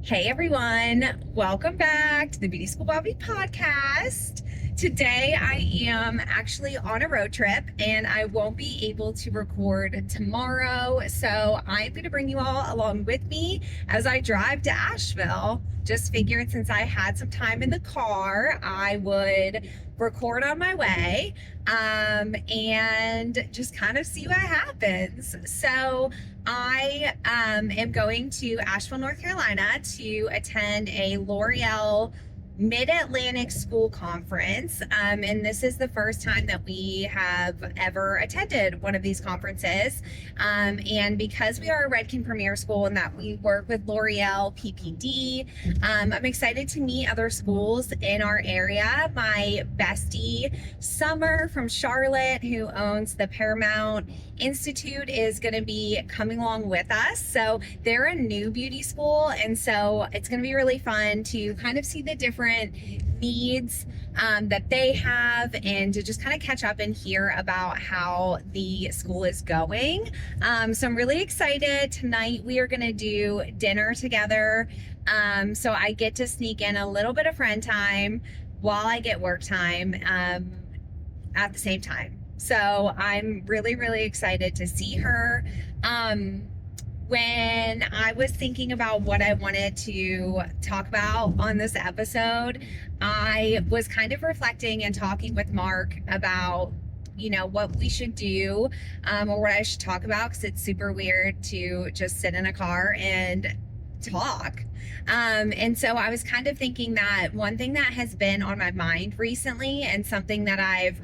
Hey everyone, welcome back to the Beauty School Bobbi podcast. Today I am actually on a road trip and I won't be able to record tomorrow. So I'm going to bring you all along with me as I drive to Asheville. Just figured since I had some time in the car, I would record on my way and just kind of see what happens. So I am going to Asheville, North Carolina to attend a L'Oreal Mid-Atlantic School Conference. And this is the first time that we have ever attended one of these conferences. And because we are a Redken Premier School and that we work with L'Oreal PPD, I'm excited to meet other schools in our area. My bestie, Summer from Charlotte, who owns the Paramount Institute, is going to be coming along with us. So they're a new beauty school. And so it's going to be really fun to kind of see the different needs that they have and to just kind of catch up and hear about how the school is going. So I'm really excited. Tonight we are going to do dinner together. So I get to sneak in a little bit of friend time while I get work time at the same time. So I'm really, really excited to see her. When I was thinking about what I wanted to talk about on this episode, I was kind of reflecting and talking with Mark about, what we should do or what I should talk about, because it's super weird to just sit in a car and talk. And so I was kind of thinking that one thing that has been on my mind recently and something that I've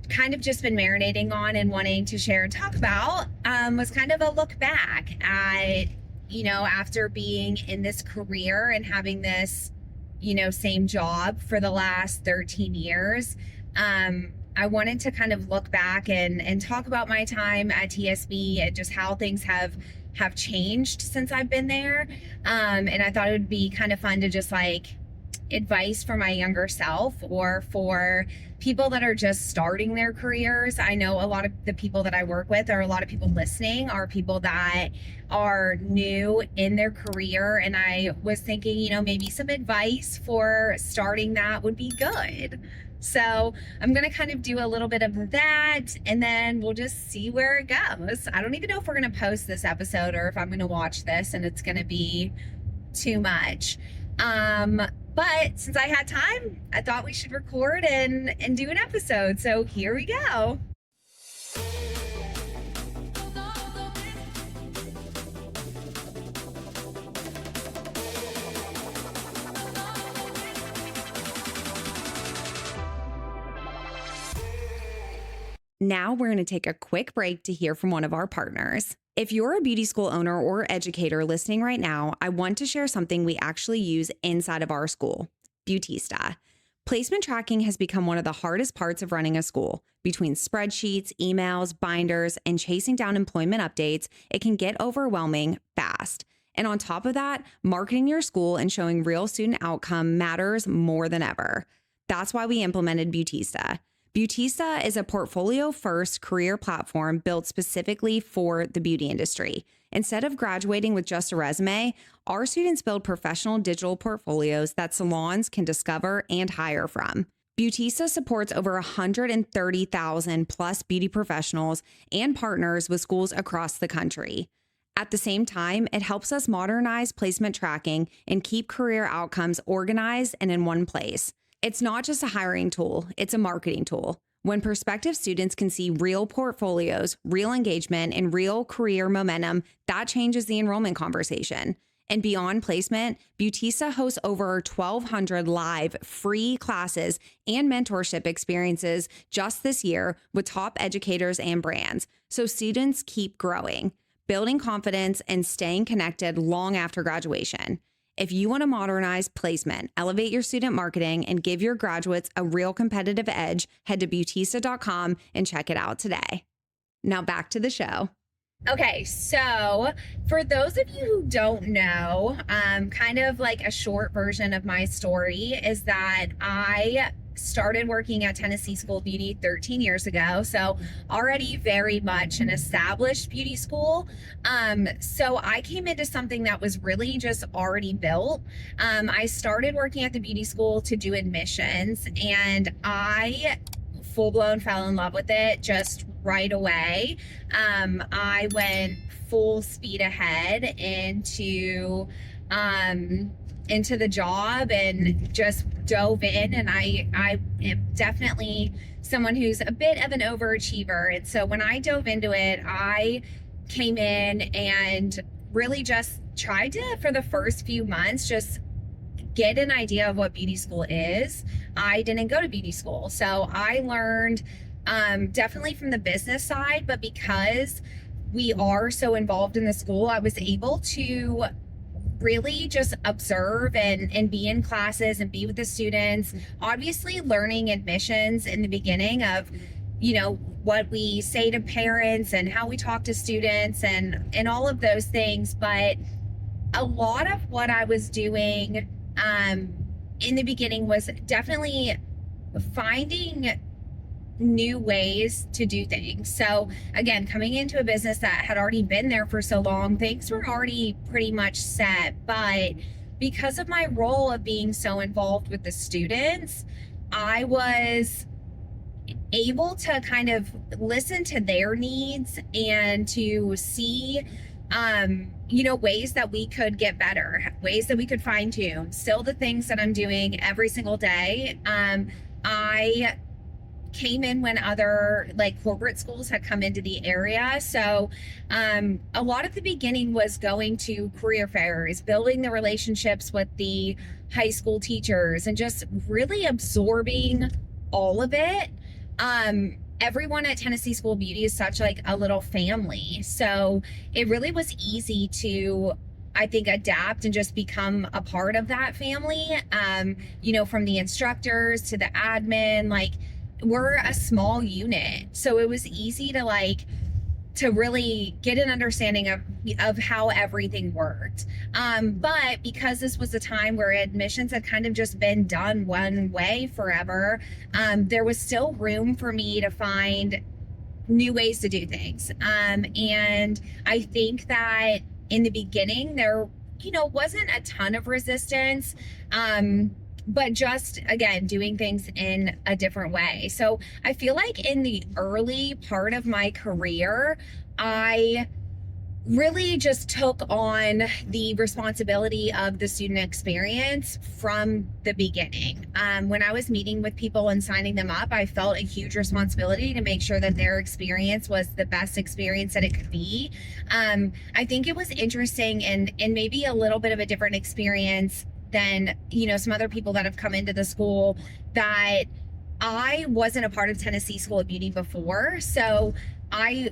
kind of just been marinating on and wanting to share and talk about was kind of a look back at, after being in this career and having this, same job for the last 13 years. I wanted to kind of look back and talk about my time at TSB and just how things have changed since I've been there. And I thought it would be kind of fun to just advice for my younger self or for people that are just starting their careers. I know a lot of the people that I work with, or a lot of people listening, are people that are new in their career. And I was thinking, maybe some advice for starting that would be good. So I'm going to kind of do a little bit of that and then we'll just see where it goes. I don't even know if we're going to post this episode or if I'm going to watch this and it's going to be too much. But since I had time, I thought we should record and do an episode. So here we go. Now we're going to take a quick break to hear from one of our partners. If you're a beauty school owner or educator listening right now, I want to share something we actually use inside of our school, Beautista. Placement tracking has become one of the hardest parts of running a school. Between spreadsheets, emails, binders, and chasing down employment updates, it can get overwhelming fast. And on top of that, marketing your school and showing real student outcome matters more than ever. That's why we implemented Beautista. Beautista is a portfolio-first career platform built specifically for the beauty industry. Instead of graduating with just a resume, our students build professional digital portfolios that salons can discover and hire from. Beautista supports over 130,000 plus beauty professionals and partners with schools across the country. At the same time, it helps us modernize placement tracking and keep career outcomes organized and in one place. It's not just a hiring tool, it's a marketing tool. When prospective students can see real portfolios, real engagement, and real career momentum, that changes the enrollment conversation. And beyond placement, Beautista hosts over 1,200 live free classes and mentorship experiences just this year with top educators and brands, so students keep growing, building confidence, and staying connected long after graduation. If you want to modernize placement, elevate your student marketing, and give your graduates a real competitive edge, head to Beautista.com and check it out today. Now back to the show. Okay, so for those of you who don't know, kind of like a short version of my story is that I started working at Tennessee School Beauty 13 years ago. So already very much an established beauty school. So I came into something that was really just already built. I started working at the beauty school to do admissions, and I full blown fell in love with it just right away. I went full speed ahead into the job and just dove in. And I am definitely someone who's a bit of an overachiever. And so when I dove into it, I came in and really just tried to, for the first few months, just get an idea of what beauty school is. I didn't go to beauty school, so I learned definitely from the business side, but because we are so involved in the school, I was able to really just observe and be in classes and be with the students. Obviously learning admissions in the beginning of, you know, what we say to parents and how we talk to students and all of those things. But a lot of what I was doing in the beginning was definitely finding new ways to do things. So again, coming into a business that had already been there for so long, things were already pretty much set. But because of my role of being so involved with the students, I was able to kind of listen to their needs and to see you know, ways that we could get better, ways that we could fine tune. Still the things that I'm doing every single day. I came in when other like corporate schools had come into the area. So a lot of the beginning was going to career fairs, building the relationships with the high school teachers, and just really absorbing all of it. Everyone at Tennessee School Beauty is such like a little family. So it really was easy to, I think, adapt and just become a part of that family. You know, from the instructors to the admin, like we're a small unit. So it was easy to really get an understanding of how everything worked. But because this was a time where admissions had kind of just been done one way forever, there was still room for me to find new ways to do things. And I think that in the beginning there, you know, wasn't a ton of resistance. But just, again, doing things in a different way. So I feel like in the early part of my career, I really just took on the responsibility of the student experience from the beginning. When I was meeting with people and signing them up, I felt a huge responsibility to make sure that their experience was the best experience that it could be. I think it was interesting and maybe a little bit of a different experience than, you know, some other people that have come into the school, that I wasn't a part of Tennessee School of Beauty before. So I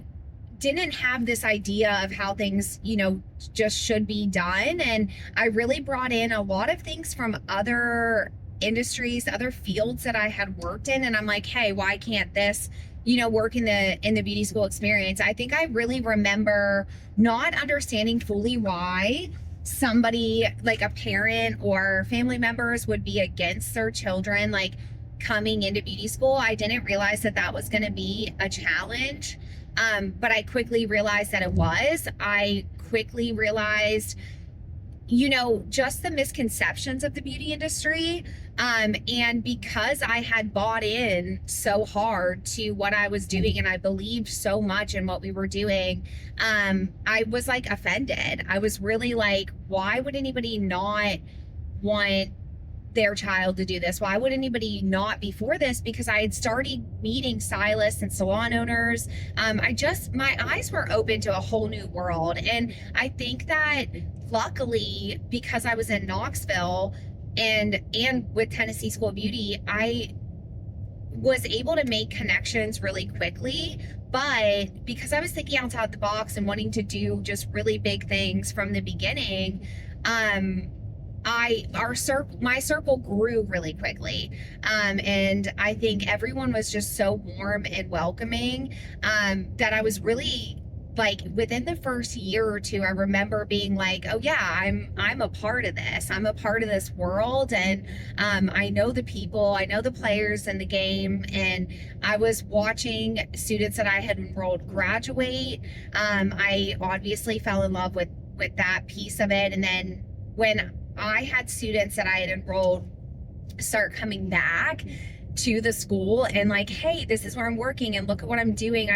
didn't have this idea of how things, you know, just should be done. And I really brought in a lot of things from other industries, other fields that I had worked in. And I'm like, hey, why can't this, you know, work in the beauty school experience? I think I really remember not understanding fully why somebody like a parent or family members would be against their children like coming into beauty school. I didn't realize that that was going to be a challenge, but I quickly realized that it was. I quickly realized, you know, just the misconceptions of the beauty industry. And because I had bought in so hard to what I was doing and I believed so much in what we were doing, I was like offended. I was really like, why would anybody not want their child to do this? Why would anybody not be for this? Because I had started meeting stylists and salon owners. My eyes were open to a whole new world. And I think that luckily, because I was in Knoxville and with Tennessee School of Beauty, I was able to make connections really quickly. But because I was thinking outside the box and wanting to do just really big things from the beginning, my circle grew really quickly. And I think everyone was just so warm and welcoming, that I was really like within the first year or two, I remember being like, oh yeah, I'm a part of this. I'm a part of this world, and I know the people, I know the players in the game, and I was watching students that I had enrolled graduate. I obviously fell in love with that piece of it, and then when I had students that I had enrolled start coming back to the school and like, hey, this is where I'm working and look at what I'm doing.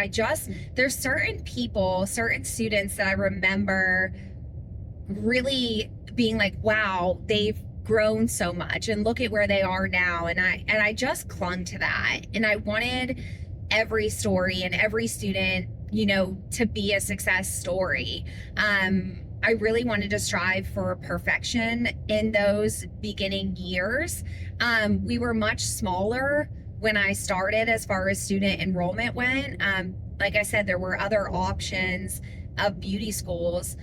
There's certain people, certain students that I remember really being like, wow, they've grown so much and look at where they are now. And I just clung to that. And I wanted every story and every student, to be a success story. I really wanted to strive for perfection in those beginning years. We were much smaller when I started as far as student enrollment went. Like I said, there were other options of beauty schools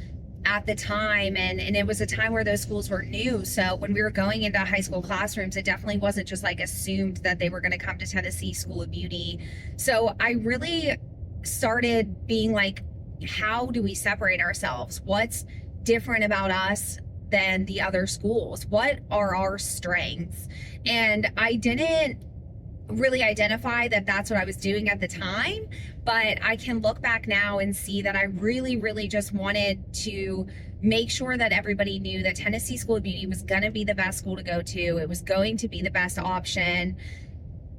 at the time, and it was a time where those schools were new. So when we were going into high school classrooms, it definitely wasn't just like assumed that they were going to come to Tennessee School of Beauty. So I really started being like, how do we separate ourselves? What's different about us than the other schools? What are our strengths? And I didn't really identify that that's what I was doing at the time, but I can look back now and see that I really, really just wanted to make sure that everybody knew that Tennessee School of Beauty was going to be the best school to go to. It was going to be the best option,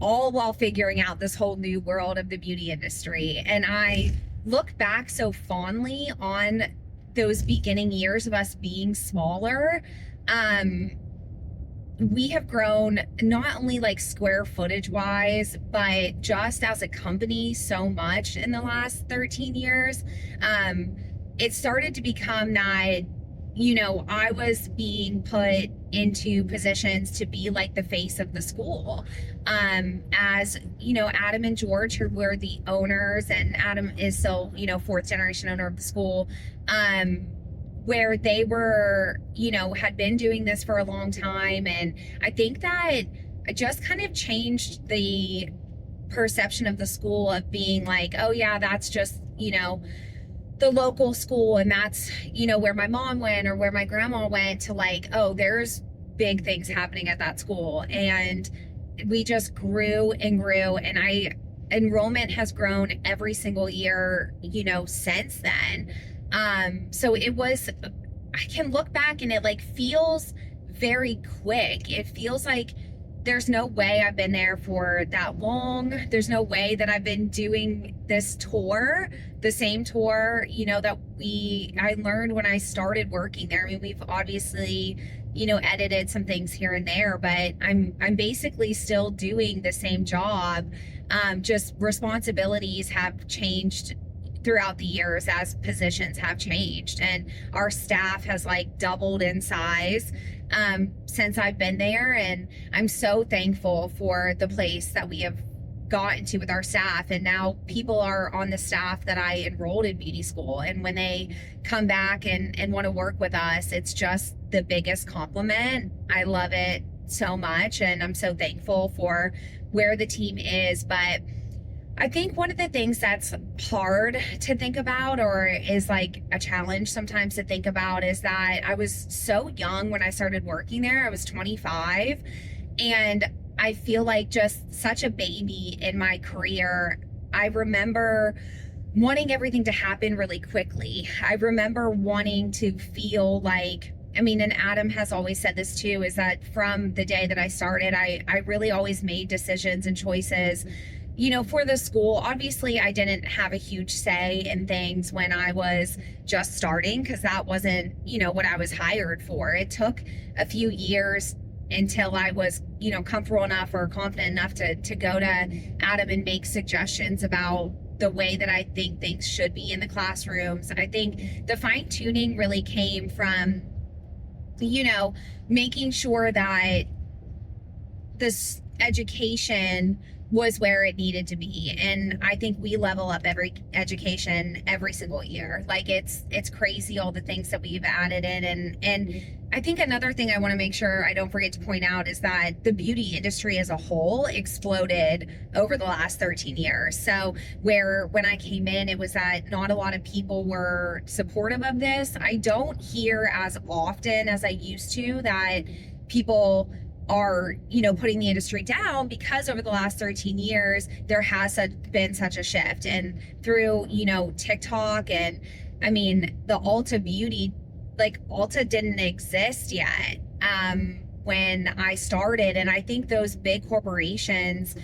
all while figuring out this whole new world of the beauty industry. And I look back so fondly on those beginning years of us being smaller. We have grown not only like square footage wise, but just as a company so much in the last 13 years. It started to become that, I was being put into positions to be like the face of the school. As, Adam and George, who were the owners, and Adam is still, fourth generation owner of the school, where they were, had been doing this for a long time. And I think that I just kind of changed the perception of the school of being like, oh yeah, that's just, the local school, and that's, where my mom went or where my grandma went, to like, oh, there's big things happening at that school. And we just grew and grew, and enrollment has grown every single year, since then. So I can look back and it like feels very quick. It feels like there's no way I've been there for that long. There's no way that I've been doing this tour, the same tour, that I learned when I started working there. I mean, we've obviously, edited some things here and there, but I'm basically still doing the same job. Just responsibilities have changed throughout the years as positions have changed, and our staff has like doubled in size since I've been there. And I'm so thankful for the place that we have gotten to with our staff. And now people are on the staff that I enrolled in beauty school, and when they come back and want to work with us, it's just the biggest compliment. I love it so much, and I'm so thankful for where the team is. But I think one of the things that's hard to think about, or is like a challenge sometimes to think about, is that I was so young when I started working there. I was 25, and I feel like just such a baby in my career. I remember wanting everything to happen really quickly. I remember wanting to feel like, and Adam has always said this too, is that from the day that I started, I really always made decisions and choices for the school. Obviously, I didn't have a huge say in things when I was just starting, because that wasn't, what I was hired for. It took a few years until I was, comfortable enough or confident enough to go to Adam and make suggestions about the way that I think things should be in the classrooms. I think the fine tuning really came from, making sure that education was where it needed to be. And I think we level up every education every single year. Like it's crazy all the things that we've added in. And I think another thing I want to make sure I don't forget to point out is that the beauty industry as a whole exploded over the last 13 years. So where when I came in, it was that not a lot of people were supportive of this. I don't hear as often as I used to that people are, putting the industry down, because over the last 13 years, there has been such a shift. And through, TikTok and the Ulta beauty, like Ulta didn't exist yet when I started. And I think those big corporations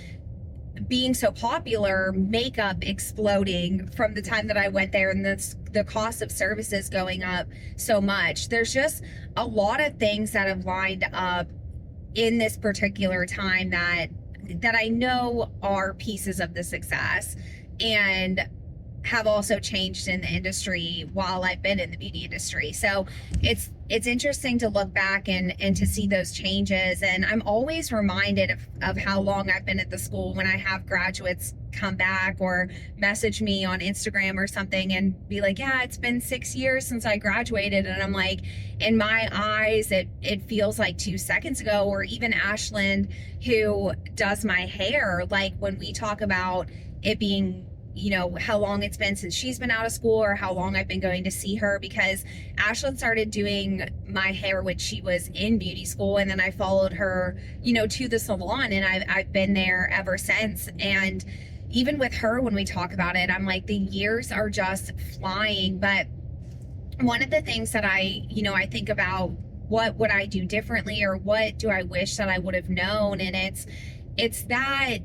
being so popular, makeup exploding from the time that I went there, and the cost of services going up so much. There's just a lot of things that have lined up in this particular time that I know are pieces of the success and have also changed in the industry while I've been in the beauty industry. So it's interesting to look back and to see those changes. And I'm always reminded of how long I've been at the school when I have graduates come back or message me on Instagram or something and be like, yeah, it's been 6 years since I graduated. And I'm like, in my eyes, it feels like 2 seconds ago. Or even Ashland, who does my hair, like when we talk about it being, how long it's been since she's been out of school, or how long I've been going to see her, because Ashlyn started doing my hair when she was in beauty school, and then I followed her, to the salon, and I've been there ever since. And even with her, when we talk about it, I'm like, the years are just flying. But one of the things that I think about, what would I do differently, or what do I wish that I would have known? And it's that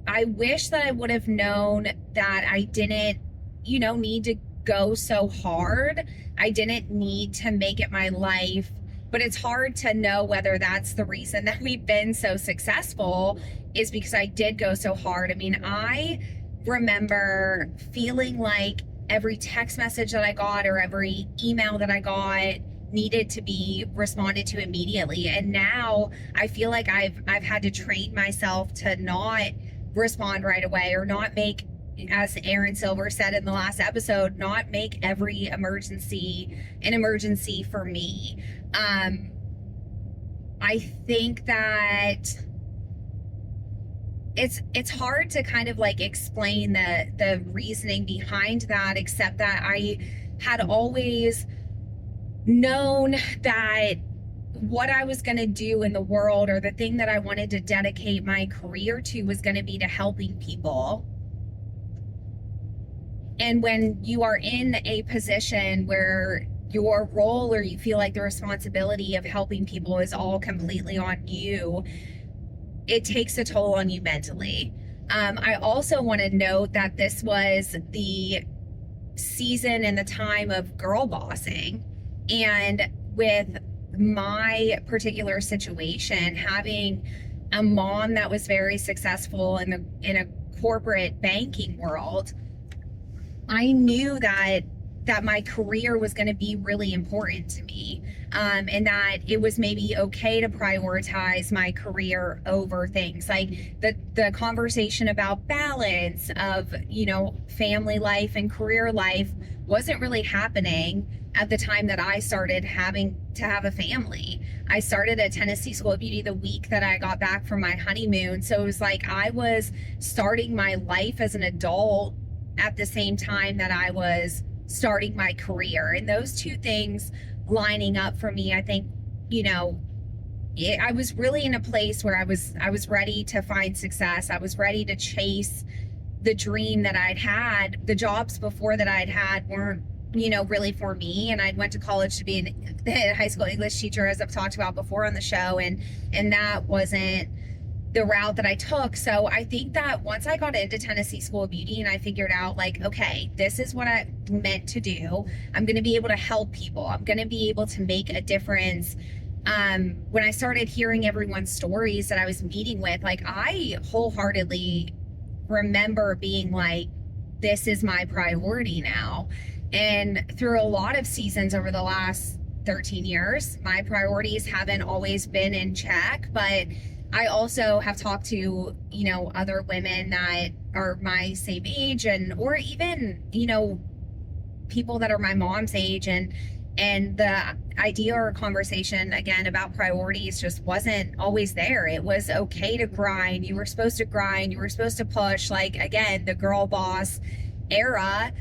I wish that I would have known that I didn't, need to go so hard. I didn't need to make it my life. But it's hard to know whether that's the reason that we've been so successful, is because I did go so hard. I remember feeling like every text message that I got or every email that I got needed to be responded to immediately. And now I feel like I've had to train myself to not respond right away, or not make, as Aaron Silver said in the last episode, not make every emergency an emergency for me. I think that it's hard to kind of like explain the reasoning behind that, except that I had always known that what I was going to do in the world, or the thing that I wanted to dedicate my career to, was going to be to helping people. And when you are in a position where your role, or you feel like the responsibility of helping people, is all completely on you, it takes a toll on you mentally. I also want to note that this was the season and the time of girl bossing. And with my particular situation, having a mom that was very successful in a corporate banking world, I knew that my career was going to be really important to me, and that it was maybe okay to prioritize my career over things like the conversation about balance of family life and career life wasn't really happening at the time that I started having to have a family. I started at Tennessee School of Beauty the week that I got back from my honeymoon. So it was like I was starting my life as an adult at the same time that I was starting my career. And those two things lining up for me, I think, I was really in a place where I was ready to find success. I was ready to chase the dream that I'd had. The jobs before that I'd had weren't really for me. And I went to college to be a high school English teacher, as I've talked about before on the show. And that wasn't the route that I took. So I think that once I got into Tennessee School of Beauty and I figured out, like, okay, this is what I meant to do. I'm going to be able to help people. I'm going to be able to make a difference. When I started hearing everyone's stories that I was meeting with, like, I wholeheartedly remember being like, this is my priority now. And through a lot of seasons over the last 13 years, my priorities haven't always been in check, but I also have talked to, other women that are my same age or even, people that are my mom's age, and the idea or conversation again about priorities just wasn't always there. It was okay to grind. You were supposed to grind. You were supposed to push. Like, again, the girl boss era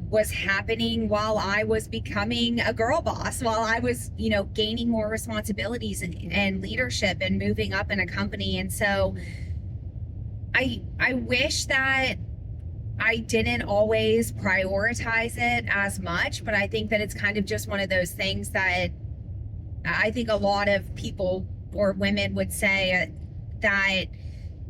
was happening while I was becoming a girl boss, while I was, gaining more responsibilities and leadership and moving up in a company. And so I wish that I didn't always prioritize it as much, but I think that it's kind of just one of those things that I think a lot of people or women would say that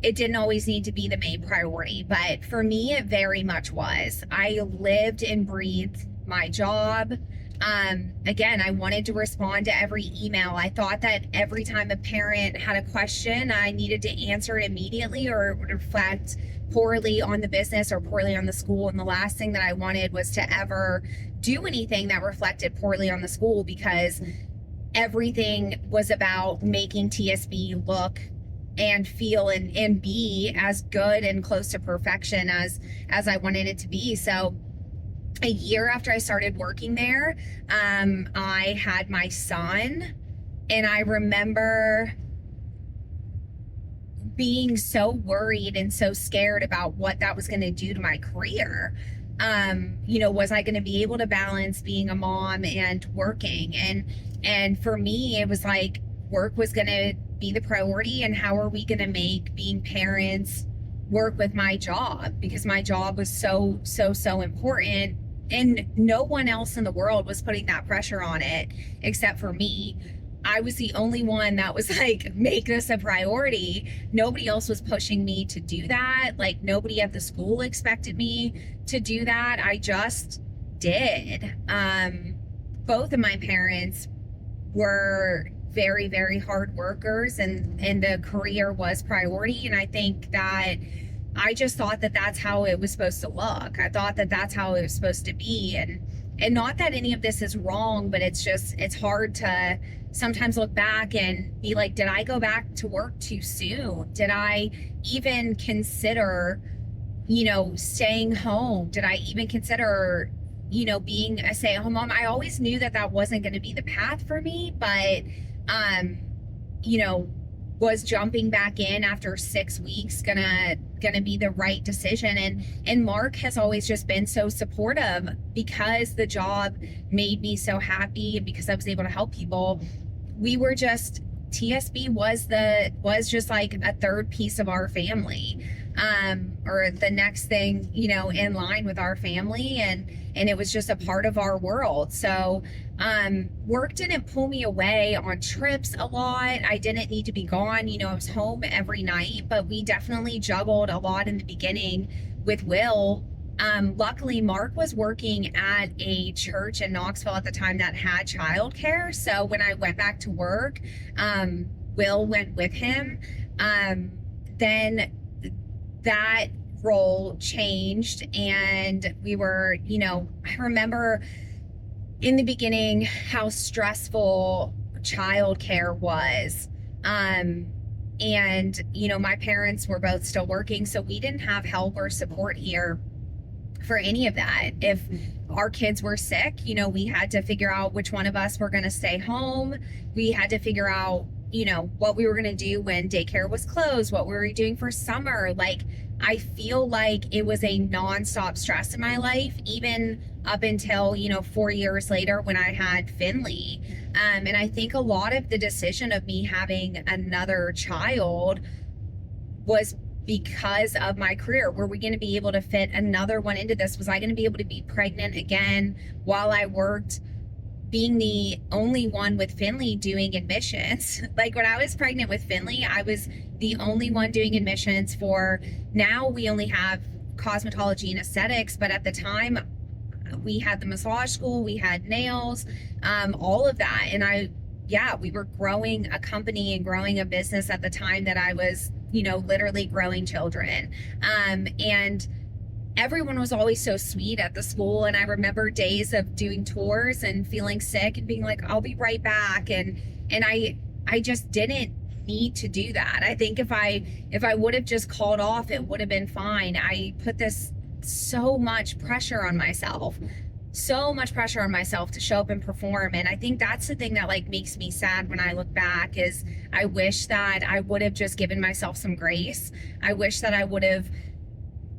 it didn't always need to be the main priority. But for me, it very much was. I lived and breathed my job. Again, I wanted to respond to every email. I thought that every time a parent had a question, I needed to answer it immediately, or it would reflect poorly on the business or poorly on the school. And the last thing that I wanted was to ever do anything that reflected poorly on the school, because everything was about making TSB look and feel and be as good and close to perfection as I wanted it to be. So a year after I started working there, I had my son, and I remember being so worried and so scared about what that was going to do to my career. Was I going to be able to balance being a mom and working? And for me, it was like work was going to be the priority, and how are we going to make being parents work with my job, because my job was so important, and no one else in the world was putting that pressure on it except for me. I was the only one that was like, make this a priority. Nobody else was pushing me to do that. Like, nobody at the school expected me to do that. I just did. Both of my parents were very, very hard workers, and the career was priority. And I think that I just thought that that's how it was supposed to look. I thought that that's how it was supposed to be. And not that any of this is wrong, but it's hard to sometimes look back and be like, did I go back to work too soon? Did I even consider, staying home? Did I even consider, being a stay-at-home mom? I always knew that that wasn't going to be the path for me, but, was jumping back in after 6 weeks gonna be the right decision? And Mark has always just been so supportive, because the job made me so happy, and because I was able to help people. We were just, TSB was just like a third piece of our family, or the next thing, in line with our family, and it was just a part of our world. So work didn't pull me away on trips a lot. I didn't need to be gone. I was home every night, but we definitely juggled a lot in the beginning with Will. Luckily, Mark was working at a church in Knoxville at the time that had childcare. So when I went back to work, Will went with him. Then that role changed, and we were, I remember in the beginning how stressful childcare was. And, my parents were both still working, so we didn't have help or support here for any of that. If our kids were sick, we had to figure out which one of us were going to stay home. We had to figure out, what we were going to do when daycare was closed, what we were doing for summer. Like, I feel like it was a nonstop stress in my life, even up until, 4 years later when I had Finley. And I think a lot of the decision of me having another child was because of my career. Were we going to be able to fit another one into this? Was I going to be able to be pregnant again while I worked, being the only one with Finley doing admissions? Like, when I was pregnant with Finley, I was the only one doing admissions for, now we only have cosmetology and aesthetics, but at the time we had the massage school, we had nails, all of that. And we were growing a company and growing a business at the time that I was, literally growing children. And everyone was always so sweet at the school. And I remember days of doing tours and feeling sick and being like, I'll be right back. And I just didn't need to do that. I think if I would have just called off, it would have been fine. I put this so much pressure on myself, to show up and perform. And I think that's the thing that like makes me sad when I look back, is I wish that I would have just given myself some grace. I wish that I would have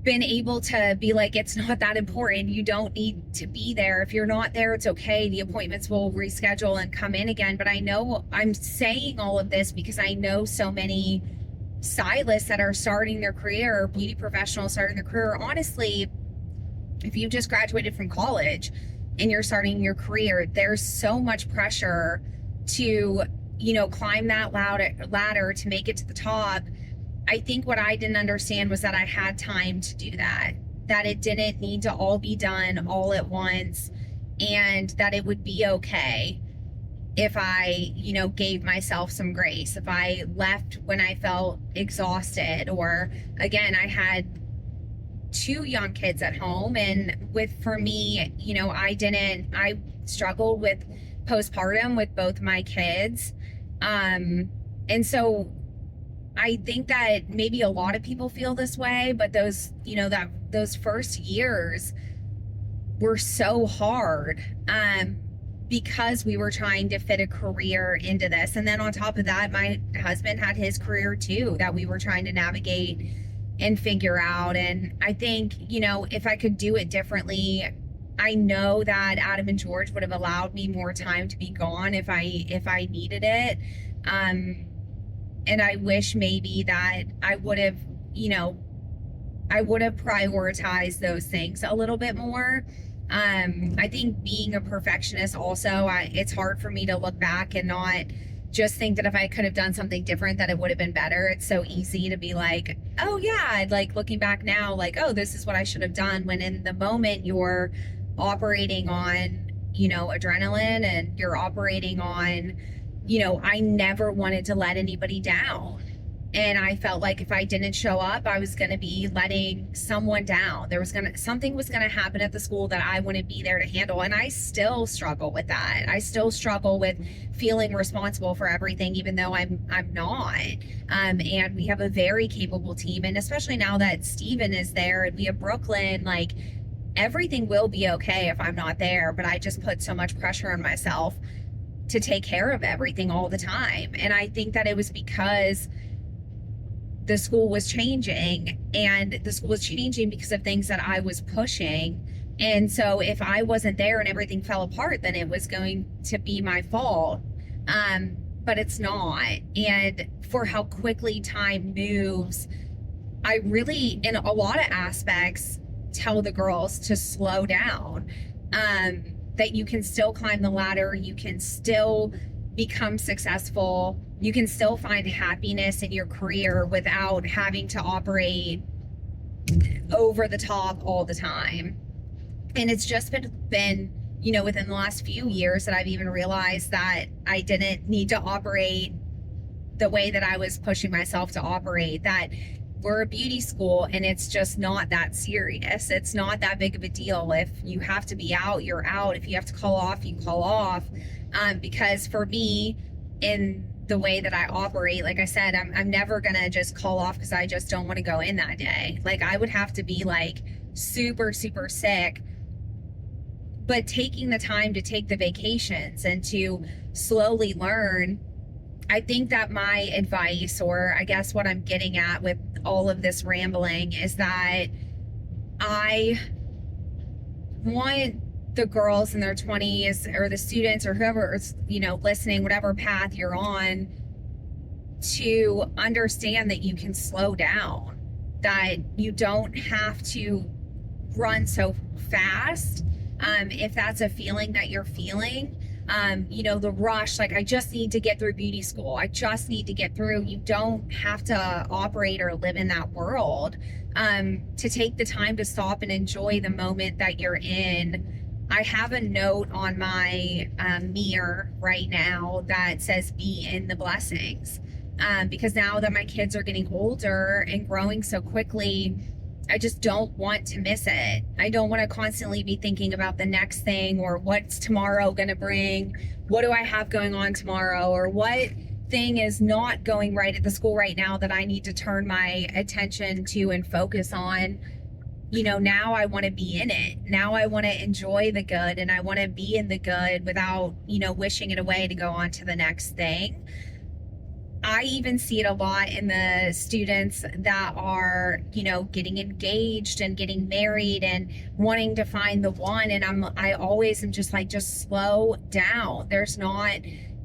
been able to be like, it's not that important. You don't need to be there. If you're not there, it's okay. The appointments will reschedule and come in again. But I know I'm saying all of this because I know so many stylists that are starting their career, or beauty professionals starting their career. Honestly, if you just graduated from college and you're starting your career, there's so much pressure to, climb that ladder to make it to the top. I think what I didn't understand was that I had time to do that it didn't need to all be done all at once, and that it would be okay if I, gave myself some grace, if I left when I felt exhausted. Or again, I had 2 young kids at home, and for me, I struggled with postpartum with both my kids. And so I think that maybe a lot of people feel this way, but those first years were so hard, because we were trying to fit a career into this. And then on top of that, my husband had his career too, that we were trying to navigate and figure out. And I think, if I could do it differently, I know that Adam and George would have allowed me more time to be gone if I needed it. And I wish maybe that I would have prioritized those things a little bit more. I think being a perfectionist also, it's hard for me to look back and not just think that if I could have done something different, that it would have been better. It's so easy to be like, oh yeah, like looking back now, like, oh, this is what I should have done. When in the moment you're operating on, adrenaline, and you're operating on, I never wanted to let anybody down. And I felt like if I didn't show up, I was going to be letting someone down. Something was going to happen at the school that I wouldn't be there to handle. And I still struggle with that. I still struggle with feeling responsible for everything, even though I'm not. And we have a very capable team. And especially now that Steven is there and we have Brooklyn, like everything will be okay if I'm not there. But I just put so much pressure on myself to take care of everything all the time. And I think that it was because the school was changing, and the school was changing because of things that I was pushing. And so if I wasn't there and everything fell apart, then it was going to be my fault. But it's not. And for how quickly time moves, I really, in a lot of aspects, tell the girls to slow down. That you can still climb the ladder, you can still become successful, you can still find happiness in your career without having to operate over the top all the time. And it's just been within the last few years that I've even realized that I didn't need to operate the way that I was pushing myself to operate, that we're a beauty school and it's just not that serious. It's not that big of a deal. If you have to be out, you're out. If you have to call off, you call off. Because for me, in the way that I operate, like I said, I'm never gonna just call off because I just don't want to go in that day. Like I would have to be like super, super sick. But taking the time to take the vacations and to slowly learn, I think that my advice, or I guess what I'm getting at with all of this rambling, is that I want the girls in their 20s, or the students, or whoever is, listening, whatever path you're on, to understand that you can slow down, that you don't have to run so fast. If that's a feeling that you're feeling, the rush, like I just need to get through beauty school, I just need to get through. You don't have to operate or live in that world. To take the time to stop and enjoy the moment that you're in. I have a note on my mirror right now that says be in the blessings. Because now that my kids are getting older and growing so quickly, I just don't want to miss it. I don't want to constantly be thinking about the next thing, or what's tomorrow going to bring, what do I have going on tomorrow, or what thing is not going right at the school right now that I need to turn my attention to and focus on. Now I want to be in it. Now I want to enjoy the good, and I want to be in the good without, wishing it away to go on to the next thing. I even see it a lot in the students that are, getting engaged and getting married and wanting to find the one. And I always am just like, just slow down. There's not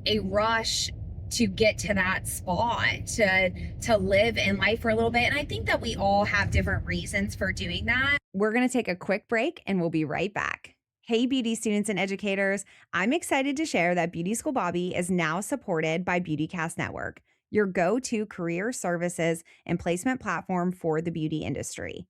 a rush to get to that spot, to live in life for a little bit. And I think that we all have different reasons for doing that. We're going to take a quick break and we'll be right back. Hey, beauty students and educators. I'm excited to share that Beauty School Bobbi is now supported by BeautyCast Network, your go-to career services and placement platform for the beauty industry.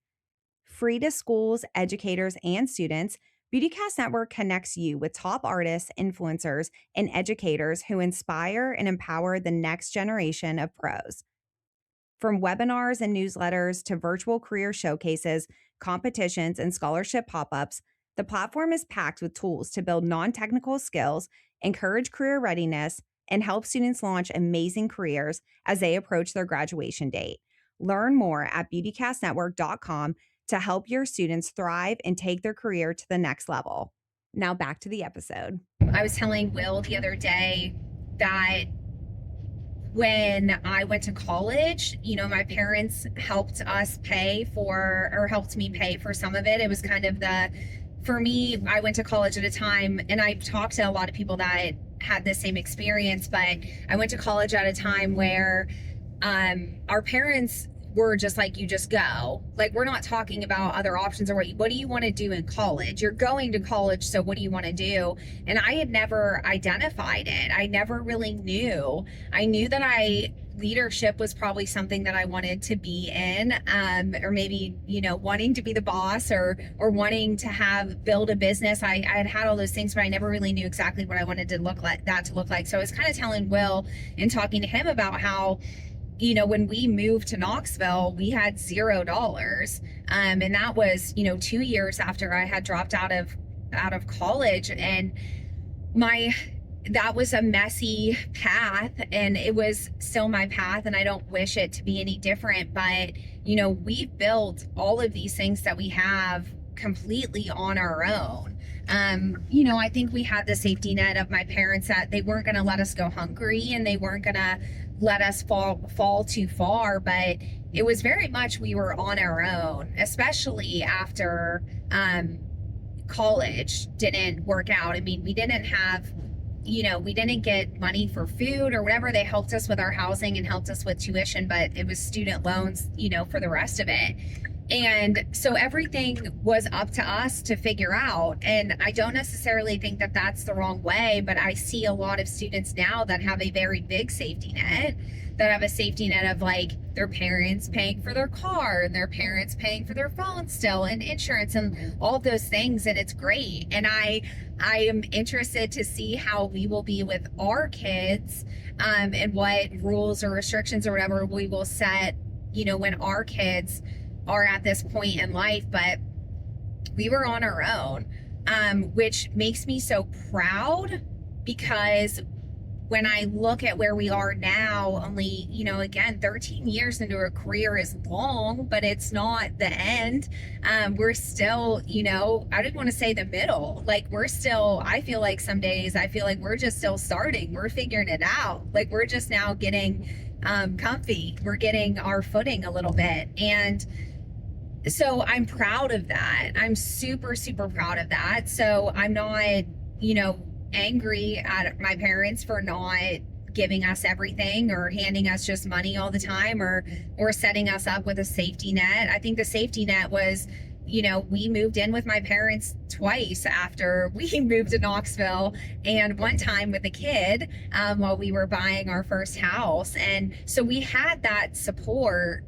Free to schools, educators, and students, BeautyCast Network connects you with top artists, influencers, and educators who inspire and empower the next generation of pros. From webinars and newsletters to virtual career showcases, competitions, and scholarship pop-ups, the platform is packed with tools to build non-technical skills, encourage career readiness, and help students launch amazing careers as they approach their graduation date. Learn more at beautycastnetwork.com to help your students thrive and take their career to the next level. Now back to the episode. I was telling Will the other day that when I went to college, my parents helped me pay for some of it. It was kind of for me, I went to college at a time, and I've talked to a lot of people that had the same experience, but I went to college at a time where our parents were just like, you just go. Like, we're not talking about other options or what do you want to do in college? You're going to college, so what do you want to do? And I had never identified it. I never really knew. I knew that leadership was probably something that I wanted to be in, or maybe, wanting to be the boss or wanting to build a business. I had all those things, but I never really knew exactly what I wanted to look like. So I was kind of telling Will and talking to him about how, when we moved to Knoxville, we had $0. And that was, 2 years after I had dropped out of college. And that was a messy path, and it was still my path, and I don't wish it to be any different. But, we've built all of these things that we have completely on our own. I think we had the safety net of my parents that they weren't going to let us go hungry, and they weren't going to let us fall too far, but it was very much we were on our own, especially after college didn't work out. I mean, we didn't get money for food or whatever. They helped us with our housing and helped us with tuition, but it was student loans, for the rest of it. And so everything was up to us to figure out. And I don't necessarily think that that's the wrong way, but I see a lot of students now that have a very big safety net, that have a safety net of like their parents paying for their car and their parents paying for their phone still and insurance and all those things. And it's great. And I am interested to see how we will be with our kids, and what rules or restrictions or whatever we will set, when our kids are at this point in life. But we were on our own, which makes me so proud, because when I look at where we are now, only, again, 13 years into a career is long, but it's not the end. We're still, I didn't want to say the middle. Like, we're still, I feel like some days I feel like we're just still starting. We're figuring it out. Like, we're just now getting comfy. We're getting our footing a little bit. And so I'm proud of that. I'm super, super proud of that. So I'm not, angry at my parents for not giving us everything or handing us just money all the time, or setting us up with a safety net. I think the safety net was, we moved in with my parents twice after we moved to Knoxville, and one time with a kid while we were buying our first house. And so we had that support,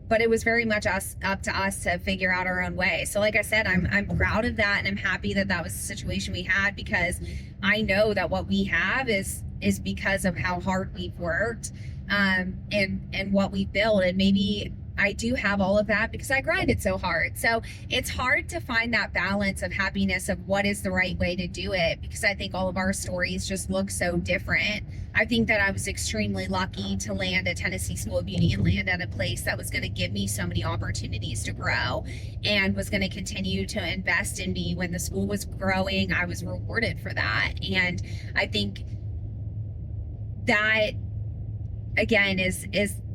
but it was very much up to us to figure out our own way. So like I said, I'm proud of that, and I'm happy that that was the situation we had, because I know that what we have is because of how hard we've worked, and what we built. And maybe I do have all of that because I grinded so hard. So it's hard to find that balance of happiness of what is the right way to do it, because I think all of our stories just look so different. I think that I was extremely lucky to land at Tennessee School of Beauty and land at a place that was going to give me so many opportunities to grow and was going to continue to invest in me. When the school was growing, I was rewarded for that. And I think that, again, is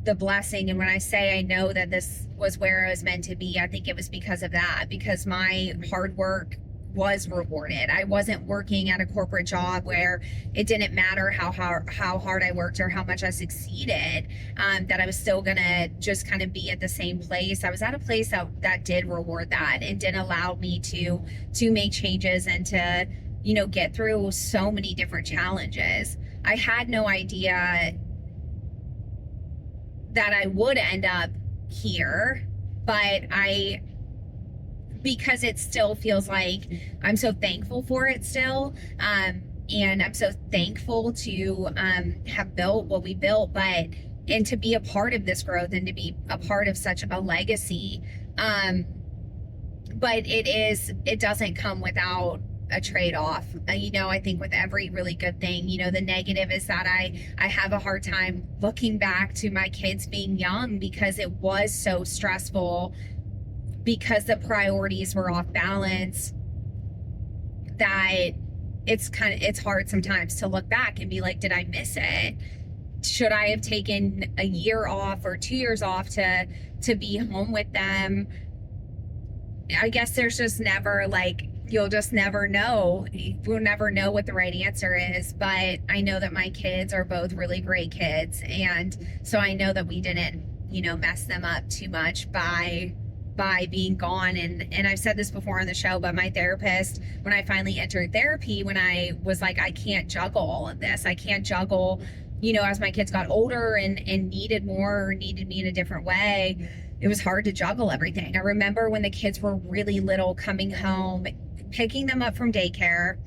the blessing. And when I say I know that this was where I was meant to be, I think it was because of that, because my hard work was rewarded. I wasn't working at a corporate job where it didn't matter how hard I worked or how much I succeeded, that I was still gonna just kind of be at the same place. I was at a place that did reward that and did allow me to make changes and to, get through so many different challenges. I had no idea that I would end up here, but because it still feels like I'm so thankful for it still. And I'm so thankful to have built what we built, and to be a part of this growth and to be a part of such a legacy. But it doesn't come without a trade-off. I think with every really good thing, the negative is that I have a hard time looking back to my kids being young, because it was so stressful, because the priorities were off balance, that it's hard sometimes to look back and be like, did I miss it? Should I have taken a year off or 2 years off to be home with them? I guess there's just never, you'll just never know. We'll never know what the right answer is. But I know that my kids are both really great kids. And so I know that we didn't, mess them up too much by being gone. And I've said this before on the show, but my therapist, when I finally entered therapy, when I was like, I can't juggle all of this. I can't juggle, as my kids got older and needed more, or needed me in a different way. It was hard to juggle everything. I remember when the kids were really little, coming home, picking them up from daycare,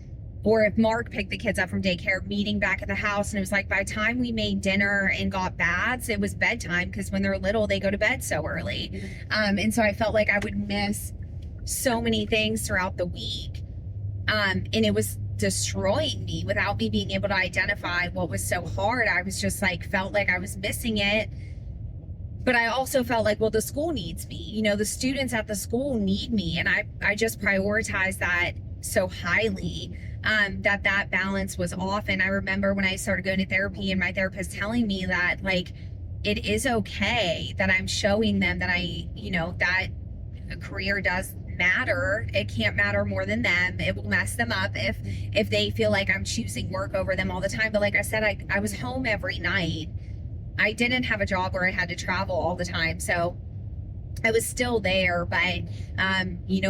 or if Mark picked the kids up from daycare, meeting back at the house. And it was like, by the time we made dinner and got baths, it was bedtime, because when they're little, they go to bed so early. And so I felt like I would miss so many things throughout the week. And it was destroying me without me being able to identify what was so hard. I was just felt like I was missing it. But I also felt like, well, the school needs me. The students at the school need me. And I just prioritized that so highly, that balance was off. And I remember when I started going to therapy, and my therapist telling me that, it is okay that I'm showing them that that a career does matter. It can't matter more than them. It will mess them up if they feel like I'm choosing work over them all the time. But like I said, I was home every night. I didn't have a job where I had to travel all the time. So I was still there, but,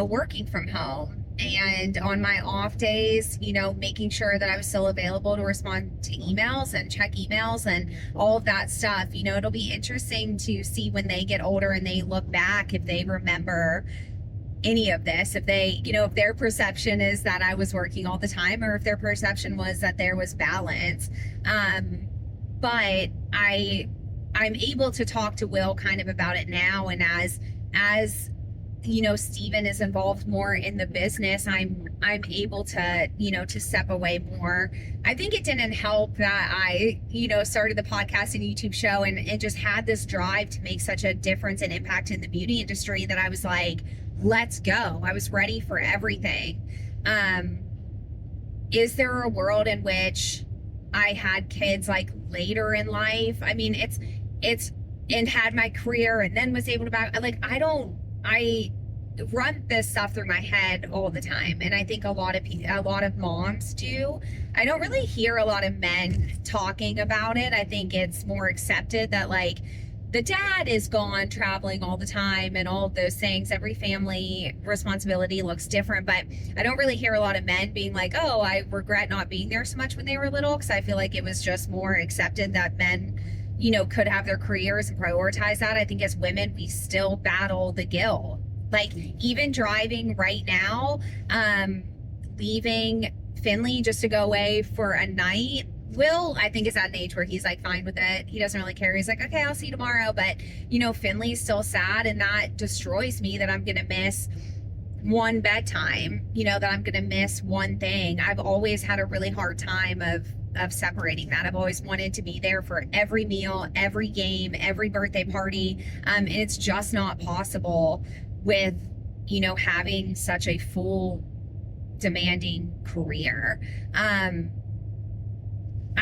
working from home. And on my off days, making sure that I was still available to respond to emails and check emails and all of that stuff. It'll be interesting to see when they get older and they look back, if they remember any of this, if they, if their perception is that I was working all the time, or if their perception was that there was balance. But I'm able to talk to Will kind of about it now. And as Stephen is involved more in the business, I'm able to, to step away more. I think it didn't help that I, started the podcast and YouTube show and just had this drive to make such a difference and impact in the beauty industry, that I was like, let's go. I was ready for everything. Is there a world in which I had kids later in life? I mean, and had my career and then was able to I run this stuff through my head all the time. And I think a lot of moms do. I don't really hear a lot of men talking about it. I think it's more accepted that the dad is gone traveling all the time and all of those things. Every family responsibility looks different, but I don't really hear a lot of men being like, oh, I regret not being there so much when they were little, because I feel like it was just more accepted that men, could have their careers and prioritize that. I think as women, we still battle the guilt. Even driving right now, leaving Finley just to go away for a night. Will, I think, is at an age where he's fine with it. He doesn't really care. He's like, okay, I'll see you tomorrow. But, Finley's still sad, and that destroys me, that I'm going to miss one bedtime, that I'm going to miss one thing. I've always had a really hard time of of separating that. I've always wanted to be there for every meal, every game, every birthday party. And it's just not possible with, having such a full, demanding career. I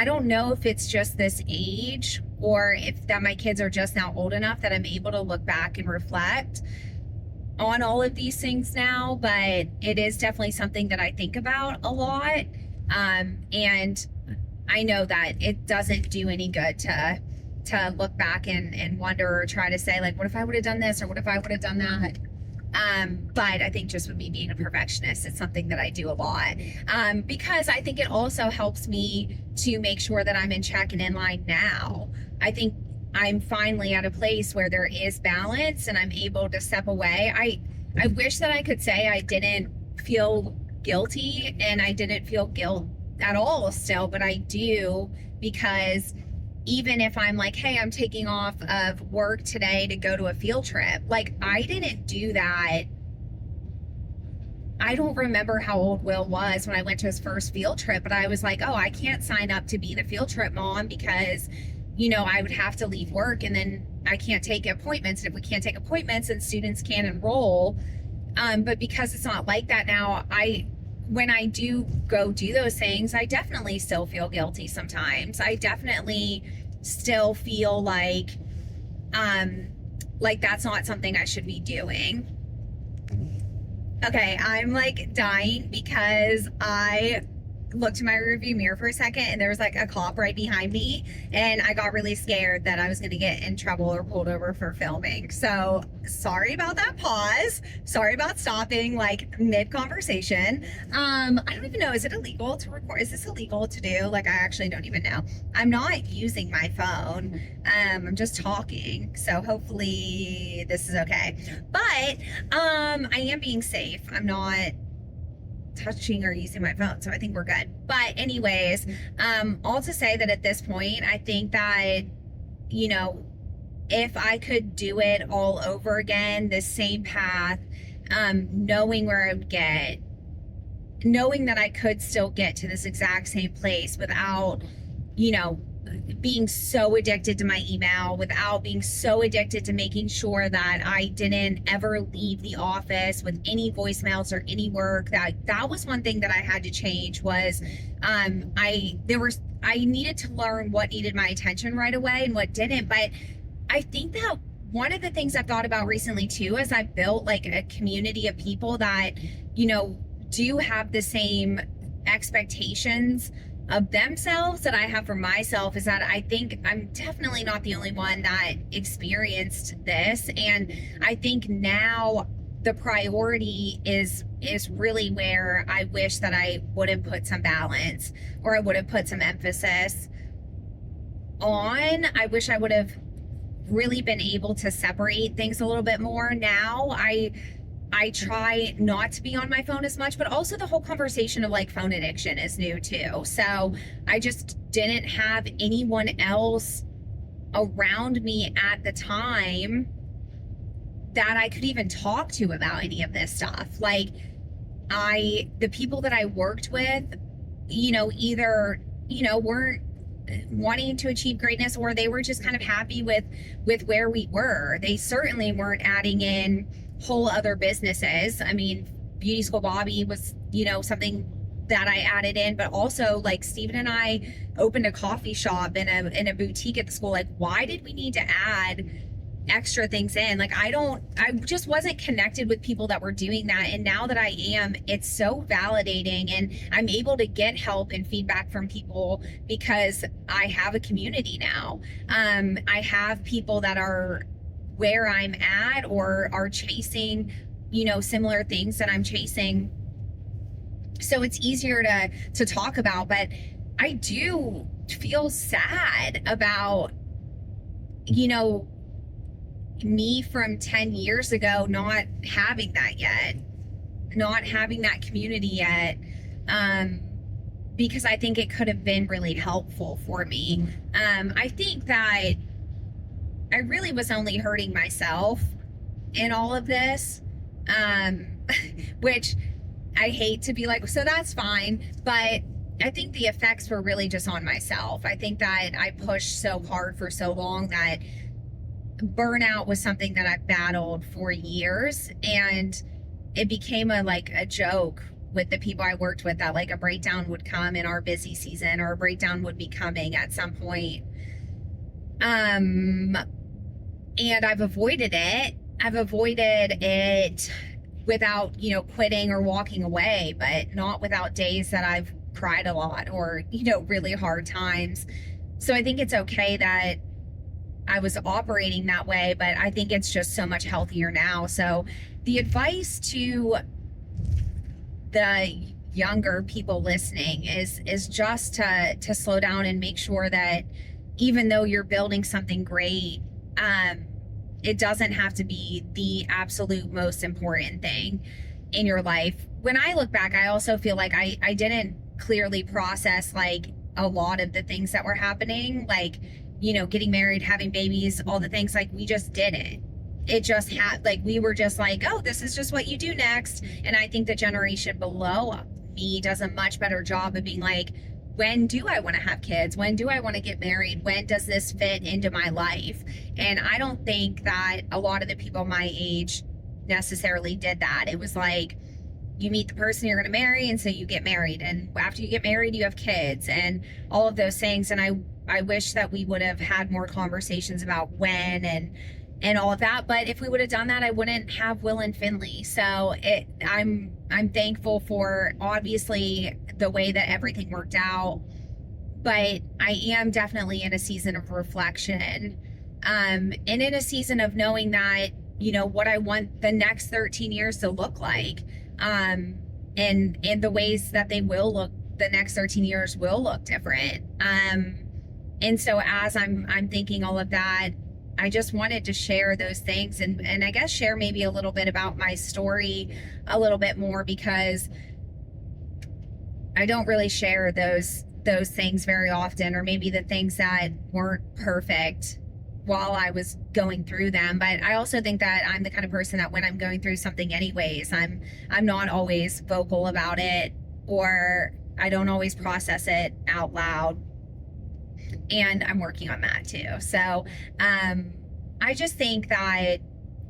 don't know if it's just this age or if that my kids are just now old enough that I'm able to look back and reflect on all of these things now, but it is definitely something that I think about a lot. And I know that it doesn't do any good to look back and wonder or try to say, like, what if I would have done this or what if I would have done that? But I think just with me being a perfectionist, it's something that I do a lot, because I think it also helps me to make sure that I'm in check and in line now. I think I'm finally at a place where there is balance and I'm able to step away. I wish that I could say I didn't feel guilty and I didn't feel guilt at all still, but I do, because even if I'm like, hey, I'm taking off of work today to go to a field trip, like, I didn't do that. I don't remember how old Will was when I went to his first field trip, but I was like, oh, I can't sign up to be the field trip mom because, I would have to leave work and then I can't take appointments. And if we can't take appointments, then students can't enroll. But because it's not like that now, when I do go do those things, I definitely still feel guilty sometimes. I definitely still feel like that's not something I should be doing. Okay, I'm like dying because I looked in my rearview mirror for a second and there was like a cop right behind me and I got really scared that I was going to get in trouble or pulled over for filming. So sorry about that pause. Sorry about stopping like mid conversation. I don't even know, is it illegal to record? Is this illegal to do? Like, I actually don't even know. I'm not using my phone. I'm just talking. So hopefully this is okay. But I am being safe. I'm not touching or using my phone, so I think we're good. But anyways, all to say that at this point, I think that, if I could do it all over again, the same path, knowing where I would get, knowing that I could still get to this exact same place without, being so addicted to my email, without being so addicted to making sure that I didn't ever leave the office with any voicemails or any work. That was one thing that I had to change. Was I needed to learn what needed my attention right away and what didn't. But I think that one of the things I've thought about recently too is I've built like a community of people that do have the same expectations of themselves that I have for myself. Is that I think I'm definitely not the only one that experienced this, and I think now the priority is really where I wish that I would have put some balance, or I would have put some emphasis on. I wish I would have really been able to separate things a little bit more. Now I try not to be on my phone as much, but also the whole conversation of like phone addiction is new too. So I just didn't have anyone else around me at the time that I could even talk to about any of this stuff. Like, the people that I worked with, either, weren't wanting to achieve greatness, or they were just kind of happy with where we were. They certainly weren't adding in whole other businesses. I mean, Beauty School Bobbi was, something that I added in, but also like Steven and I opened a coffee shop in a boutique at the school. Like, why did we need to add extra things in? Like, I just wasn't connected with people that were doing that. And now that I am, it's so validating, and I'm able to get help and feedback from people because I have a community now. I have people that are where I'm at or are chasing, similar things that I'm chasing. So it's easier to talk about. But I do feel sad about, me from 10 years ago not having that yet, not having that community yet, because I think it could have been really helpful for me. I think that I really was only hurting myself in all of this, which I hate to be like, so that's fine. But I think the effects were really just on myself. I think that I pushed so hard for so long that burnout was something that I battled for years, and it became a joke with the people I worked with, that like a breakdown would come in our busy season, or a breakdown would be coming at some point. And I've avoided it. I've avoided it without, quitting or walking away, but not without days that I've cried a lot, or, really hard times. So I think it's okay that I was operating that way, but I think it's just so much healthier now. So the advice to the younger people listening is just to slow down and make sure that even though you're building something great, it doesn't have to be the absolute most important thing in your life. When I look back, I also feel like I didn't clearly process like a lot of the things that were happening, like, getting married, having babies, all the things. Like, we just did it. It just had, like, we were just like, oh, this is just what you do next. And I think the generation below me does a much better job of being like, when do I want to have kids? When do I want to get married? When does this fit into my life? And I don't think that a lot of the people my age necessarily did that. It was like, you meet the person you're going to marry, and so you get married, and after you get married you have kids, and all of those things. And I wish that we would have had more conversations about when and all of that. But if we would have done that, I wouldn't have Will and Finley. So I'm thankful for, obviously, the way that everything worked out. But I am definitely in a season of reflection, and in a season of knowing that, what I want the next 13 years to look like, and the ways that they will look, the next 13 years will look different. And so as I'm thinking all of that, I just wanted to share those things, and I guess share maybe a little bit about my story a little bit more, because I don't really share those things very often, or maybe the things that weren't perfect while I was going through them. But I also think that I'm the kind of person that when I'm going through something anyways, I'm not always vocal about it, or I don't always process it out loud. And I'm working on that too. So I just think that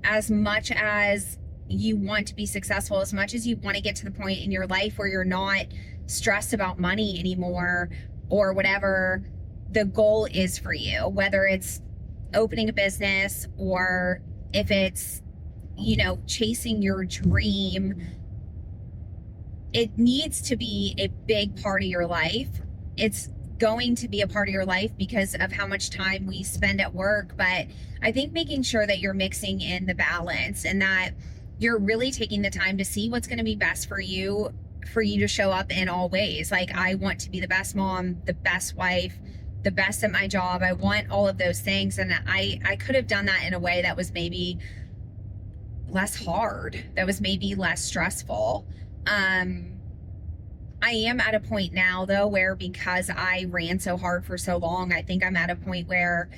as much as you want to be successful, as much as you want to get to the point in your life where you're not stressed about money anymore, or whatever the goal is for you, whether it's opening a business, or if it's, chasing your dream, it needs to be a big part of your life. It's going to be a part of your life because of how much time we spend at work. But I think making sure that you're mixing in the balance, and that you're really taking the time to see what's going to be best for you to show up in all ways. Like, I want to be the best mom, the best wife, the best at my job. I want all of those things. And I could have done that in a way that was maybe less hard, that was maybe less stressful. I am at a point now, though, where, because I ran so hard for so long, I think I'm at a point where,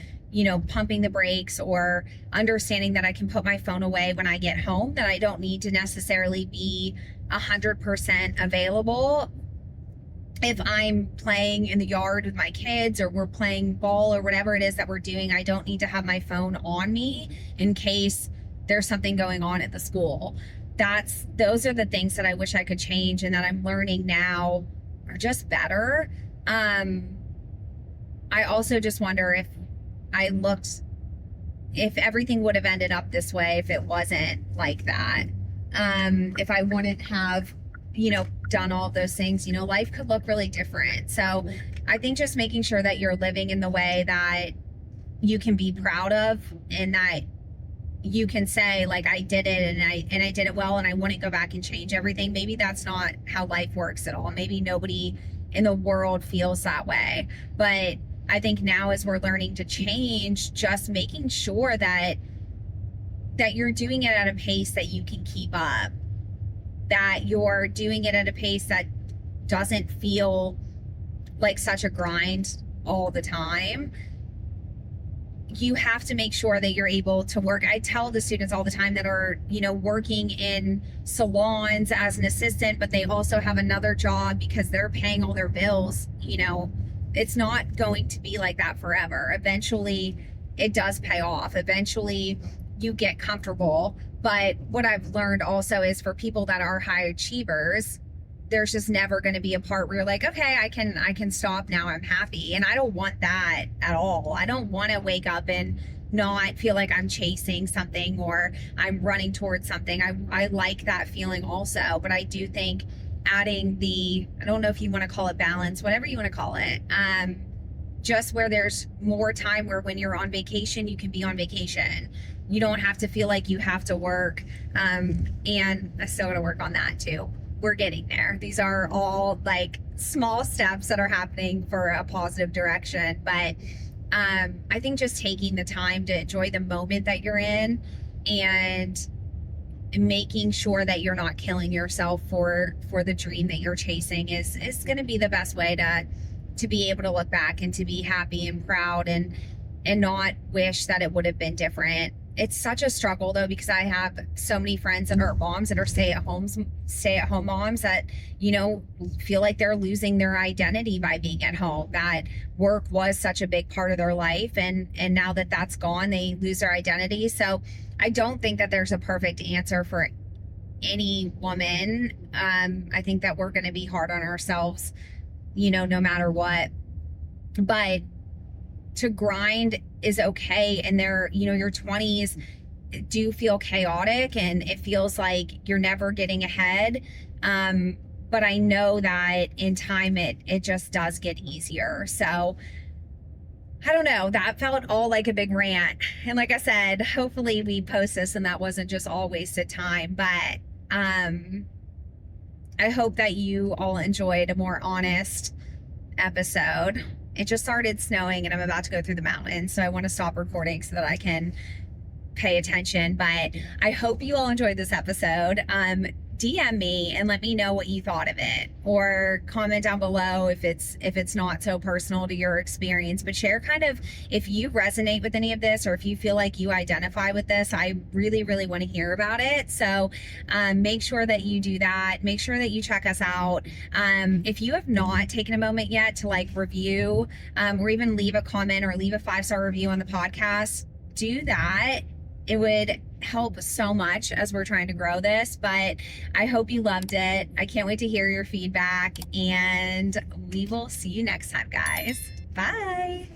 pumping the brakes, or understanding that I can put my phone away when I get home, that I don't need to necessarily be 100% available. If I'm playing in the yard with my kids, or we're playing ball, or whatever it is that we're doing, I don't need to have my phone on me in case there's something going on at the school. Those are the things that I wish I could change, and that I'm learning now are just better. I also just wonder if everything would have ended up this way if it wasn't like that. If I wouldn't have, done all of those things, life could look really different. So I think just making sure that you're living in the way that you can be proud of, and that you can say, like, I did it, and I did it well, and I wouldn't go back and change everything. Maybe that's not how life works at all. Maybe nobody in the world feels that way. But I think now, as we're learning to change, just making sure that you're doing it at a pace that you can keep up, that you're doing it at a pace that doesn't feel like such a grind all the time. you have to make sure that you're able to work. I tell the students all the time that are, working in salons as an assistant, but they also have another job because they're paying all their bills. It's not going to be like that forever. Eventually, it does pay off. Eventually, you get comfortable. But what I've learned also is for people that are high achievers, there's just never going to be a part where you're like, okay, I can stop now. I'm happy. And I don't want that at all. I don't want to wake up and not feel like I'm chasing something or I'm running towards something. I like that feeling also, but I do think adding I don't know if you want to call it balance, whatever you want to call it, just where there's more time where when you're on vacation, you can be on vacation. You don't have to feel like you have to work. And I still got to work on that too. We're getting there. These are all like small steps that are happening for a positive direction. But I think just taking the time to enjoy the moment that you're in and making sure that you're not killing yourself for the dream that you're chasing is going to be the best way to be able to look back and to be happy and proud and not wish that it would have been different. It's such a struggle though, because I have so many friends that are moms that are stay-at-home moms that, feel like they're losing their identity by being at home, that work was such a big part of their life. And now that that's gone, they lose their identity. So I don't think that there's a perfect answer for any woman. I think that we're going to be hard on ourselves, no matter what, but to grind is okay. And your 20s do feel chaotic and it feels like you're never getting ahead. But I know that in time, it just does get easier. So I don't know, that felt all like a big rant. And like I said, hopefully we post this and that wasn't just all wasted time, but, I hope that you all enjoyed a more honest episode. It just started snowing and I'm about to go through the mountains, so I want to stop recording so that I can pay attention. But I hope you all enjoyed this episode. DM me and let me know what you thought of it, or comment down below if it's not so personal to your experience, but share kind of if you resonate with any of this or if you feel like you identify with this. I really, really want to hear about it. So make sure that you do that. Make sure that you check us out. If you have not taken a moment yet to review or even leave a comment or leave a 5-star review on the podcast, do that. It would help so much as we're trying to grow this, but I hope you loved it. I can't wait to hear your feedback, and we will see you next time, guys. Bye.